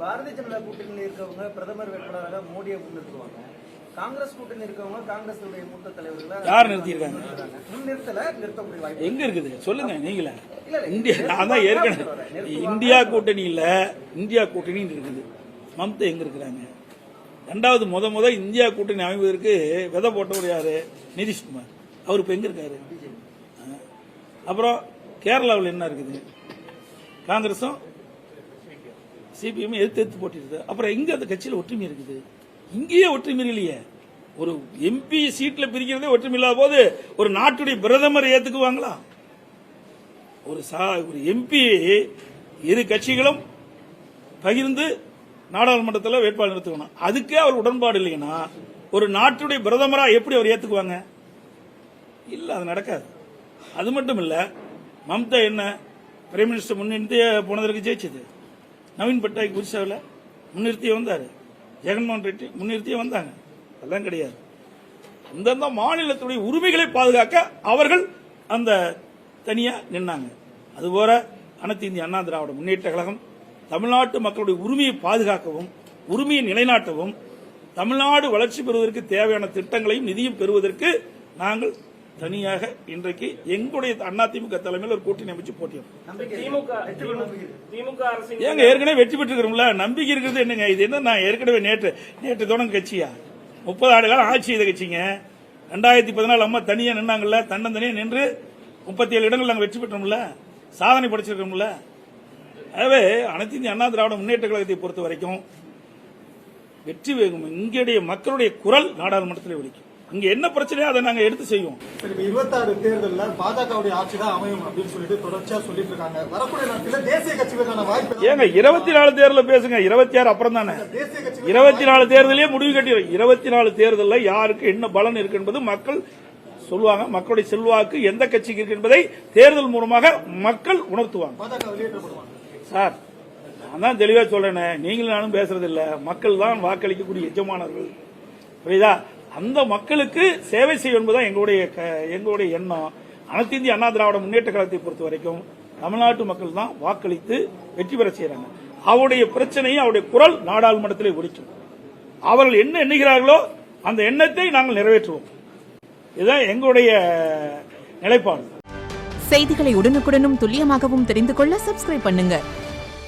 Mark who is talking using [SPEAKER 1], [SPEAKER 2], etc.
[SPEAKER 1] பாரதிய ஜனதா கூட்டணியில் இருக்கவங்க பிரதமர் வேட்பாளராக மோடியை முன்னிறுத்துவாங்க. காங்கிரஸ் கூட்டணி இருக்கவங்க காங்கிரஸ் மூத்த தலைவர்கள்
[SPEAKER 2] யார் நிறுத்திருக்காங்க?
[SPEAKER 1] நிறுத்தக்கூடிய வாய்ப்பு
[SPEAKER 2] எங்க இருக்குது சொல்லுங்க நீங்களே. நான் தான் ஏற்கனவே இந்தியா கூட்டணி இருக்குது. மம்தா எங்க இருக்கிறாங்க? ரெண்டாவது முத இந்தியா கூட்டணி அமைவதற்கு விதை போட்டவர் யாரு? நிதிஷ்குமார். அவர் இப்ப எங்க இருக்காரு? அப்புறம் கேரளாவில் என்ன இருக்குது? காங்கிரஸும் சிபிஎம் எதிர்த்து போட்டிருக்குது. அப்புறம் எங்க அந்த கட்சியில் ஒற்றுமை இருக்குது? இங்கேயே ஒற்றுமை இல்லையே. ஒரு எம்பி சீட்ல பிரிக்கிறதே ஒற்றுமை இல்லாத போது ஒரு நாட்டுடைய பிரதமர் ஏத்துக்குவாங்களா? ஒரு எம்பி இரு கட்சிகளும் பகிர்ந்து நாடாளுமன்றத்தில் வேட்பாளர் நிறுத்தணும். அதுக்கே அவர் உடன்பாடு இல்லைன்னா ஒரு நாட்டுடைய பிரதமரா எப்படி அவர் ஏத்துக்குவாங்க? இல்ல, அது நடக்காது. அது மட்டும் இல்ல, மம்தா என்ன பிரைம் மினிஸ்டர் முன்னிறுத்தி போனதற்கு ஜெயிச்சது. நவீன் பட்நாயக் ஒரிசாவில் முன்னிறுத்தியே வந்தாரு. ஜெகன்மோகன் ரெட்டி முன்னிறுத்தியே வந்தாங்க. அதெல்லாம் கிடையாது. அந்தந்த மாநிலத்துடைய உரிமைகளை பாதுகாக்க அவர்கள் அந்த தனியா நின்னாங்க. அதுபோல அனைத்து இந்திய அண்ணா திராவிட முன்னேற்ற கழகம் தமிழ்நாட்டு மக்களுடைய உரிமையை பாதுகாக்கவும் உரிமையை நிலைநாட்டவும் தமிழ்நாடு வளர்ச்சி பெறுவதற்கு தேவையான திட்டங்களையும் நிதியும் பெறுவதற்கு நாங்கள் தனியாக இன்றைக்கு எங்களுடைய அதிமுக தலைமையில் ஒரு கூட்டணி அமைச்சு போட்டியோம். ஏங்க ஏற்கனவே வெற்றி பெற்றுக்கிறோம்ல, நம்பிக்கை இருக்கிறது என்னங்க? இது என்ன, நான் ஏற்கனவே நேற்று தொடங்க கட்சியா 30 ஆண்டு காலம் ஆட்சி செய்த கட்சிங்க. 2014 அம்மா தனியா நின்னாங்கல்ல, தன்னந்தனியா நின்று 37 இடங்கள் நாங்கள் வெற்றி பெற்றோம்ல, சாதனை படைச்சிருக்கோம்ல. ஆகவே அனைத்து இந்திய அண்ணா திராவிட முன்னேற்ற கழகத்தை பொறுத்த வரைக்கும் வெற்றி வேகும். இங்களுடைய மக்களுடைய குரல் நாடாளுமன்றத்தில் ஒலிக்கும். இங்க என்ன பிரச்சனையோ அதை நாங்க எடுத்து செய்வோம்.
[SPEAKER 3] 26 தேர்தலில் பாஜகவுடைய ஆட்சி தான் அமையும் அப்படின்னு சொல்லிட்டு தொடர்ச்சியா சொல்லிட்டு இருக்காங்க. வரக்கூடிய நாட்களில் தேசிய கட்சிகளுக்கான வாய்ப்பு
[SPEAKER 2] ஏங்க 24 தேர்தல் பேசுங்க, 26 அப்புறம் தானே. 24 தேர்தலே முடிவு கட்டிடும். 24 தேர்தலில் யாருக்கு என்ன பலன் இருக்கு என்பது மக்கள் சொல்லுவாங்க. மக்களுடைய செல்வாக்கு எந்த கட்சிக்கு இருக்கு என்பதை தேர்தல் மூலமாக மக்கள் உணர்த்துவாங்க. சார், நான் தான் தெளிவா சொல்றேன். நீங்களும் நானும் பேசுறது இல்ல. மக்கள் தான் வாக்களிக்கக்கூடிய எஜமானர்கள். புரியுதா? அந்த மக்களுக்கு சேவை செய்யும் என்பதுதான் எங்களுடைய எண்ணம். அனைத்து இந்திய அண்ணா திராவிட முன்னேற்ற கழகத்தை பொறுத்த வரைக்கும் தமிழ்நாட்டு மக்கள் தான் வாக்களித்து வெற்றி பெற செய்யறாங்க. அவருடைய பிரச்சனையை அவருடைய குரல் நாடாளுமன்றத்தில் ஒலிக்கும். அவர்கள் என்ன எண்ணுகிறார்களோ அந்த எண்ணத்தை நாங்கள் நிறைவேற்றுவோம். இதுதான் எங்களுடைய நிலைப்பாடு.
[SPEAKER 4] செய்திகளை உடனுக்குடனும் துல்லியமாகவும் தெரிந்து கொள்ள சப்ஸ்கிரைப் பண்ணுங்க.